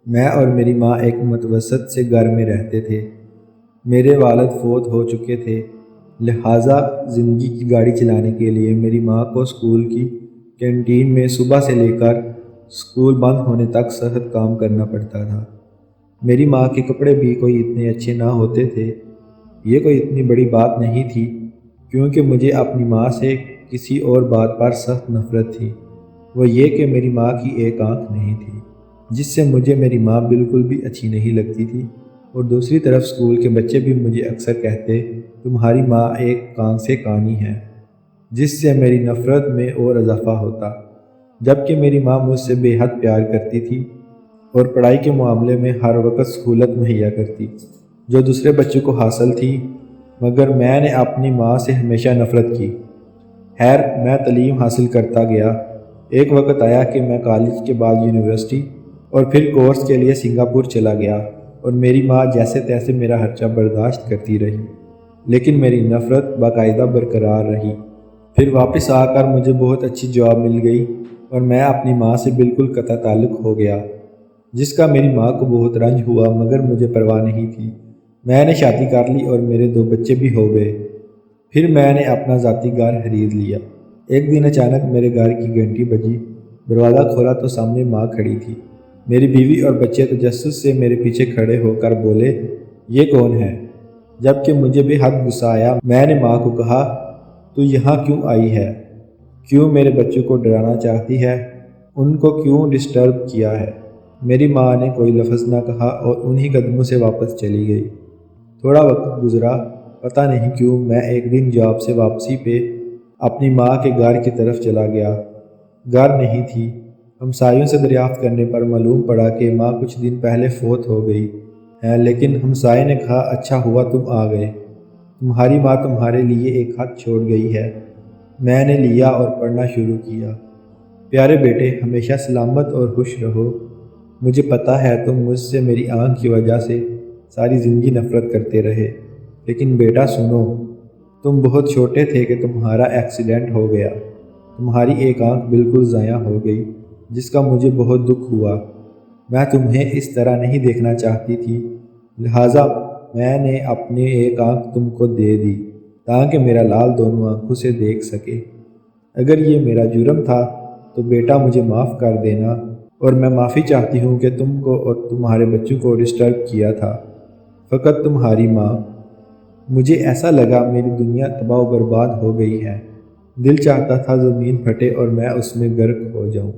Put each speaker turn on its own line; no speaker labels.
میں اور میری ماں ایک متوسط سے گھر میں رہتے تھے۔ میرے والد فوت ہو چکے تھے، لہٰذا زندگی کی گاڑی چلانے کے لیے میری ماں کو اسکول کی کینٹین میں صبح سے لے کر اسکول بند ہونے تک سخت کام کرنا پڑتا تھا۔ میری ماں کے کپڑے بھی کوئی اتنے اچھے نہ ہوتے تھے۔ یہ کوئی اتنی بڑی بات نہیں تھی، کیونکہ مجھے اپنی ماں سے کسی اور بات پر سخت نفرت تھی۔ وہ یہ کہ میری ماں کی ایک آنکھ نہیں تھی، جس سے مجھے میری ماں بالکل بھی اچھی نہیں لگتی تھی، اور دوسری طرف اسکول کے بچے بھی مجھے اکثر کہتے تمہاری ماں ایک کان سے کانی ہے، جس سے میری نفرت میں اور اضافہ ہوتا۔ جبکہ میری ماں مجھ سے بے حد پیار کرتی تھی اور پڑھائی کے معاملے میں ہر وقت سہولت مہیا کرتی، جو دوسرے بچوں کو حاصل تھی، مگر میں نے اپنی ماں سے ہمیشہ نفرت کی۔ خیر، میں تعلیم حاصل کرتا گیا۔ ایک وقت آیا کہ میں کالج کے بعد یونیورسٹی اور پھر کورس کے لیے سنگاپور چلا گیا، اور میری ماں جیسے تیسے میرا خرچہ برداشت کرتی رہی، لیکن میری نفرت باقاعدہ برقرار رہی۔ پھر واپس آ کر مجھے بہت اچھی جاب مل گئی اور میں اپنی ماں سے بالکل قطع تعلق ہو گیا، جس کا میری ماں کو بہت رنج ہوا، مگر مجھے پرواہ نہیں تھی۔ میں نے شادی کر لی اور میرے 2 بچے بھی ہو گئے۔ پھر میں نے اپنا ذاتی گھر خرید لیا۔ ایک دن اچانک میرے گھر کی گھنٹی بجی، دروازہ کھولا تو سامنے ماں کھڑی تھی۔ میری بیوی اور بچے تجسس سے میرے پیچھے کھڑے ہو کر بولے، یہ کون ہے؟ جبکہ مجھے بے حد غصہ آیا، میں نے ماں کو کہا، تو یہاں کیوں آئی ہے؟ کیوں میرے بچوں کو ڈرانا چاہتی ہے؟ ان کو کیوں ڈسٹرب کیا ہے؟ میری ماں نے کوئی لفظ نہ کہا اور انہی قدموں سے واپس چلی گئی۔ تھوڑا وقت گزرا، پتہ نہیں کیوں میں ایک دن جاب سے واپسی پہ اپنی ماں کے گھر کی طرف چلا گیا۔ گھر نہیں تھی۔ ہمسایوں سے دریافت کرنے پر معلوم پڑا کہ ماں کچھ دن پہلے فوت ہو گئی ہے، لیکن ہمسائے نے کہا اچھا ہوا تم آ گئے، تمہاری ماں تمہارے لیے ایک خط چھوڑ گئی ہے۔ میں نے لیا اور پڑھنا شروع کیا۔ پیارے بیٹے، ہمیشہ سلامت اور خوش رہو۔ مجھے پتہ ہے تم مجھ سے میری آنکھ کی وجہ سے ساری زندگی نفرت کرتے رہے، لیکن بیٹا سنو، تم بہت چھوٹے تھے کہ تمہارا ایکسیڈنٹ ہو گیا، تمہاری ایک آنکھ بالکل ضائع ہو گئی، جس کا مجھے بہت دکھ ہوا۔ میں تمہیں اس طرح نہیں دیکھنا چاہتی تھی، لہٰذا میں نے اپنی ایک آنکھ تم کو دے دی تاکہ میرا لال دونوں آنکھوں سے دیکھ سکے۔ اگر یہ میرا جرم تھا تو بیٹا مجھے معاف کر دینا، اور میں معافی چاہتی ہوں کہ تم کو اور تمہارے بچوں کو ڈسٹرب کیا تھا۔ فقط تمہاری ماں۔ مجھے ایسا لگا میری دنیا تباہ و برباد ہو گئی ہے۔ دل چاہتا تھا زمین پھٹے اور میں اس میں غرق ہو جاؤں۔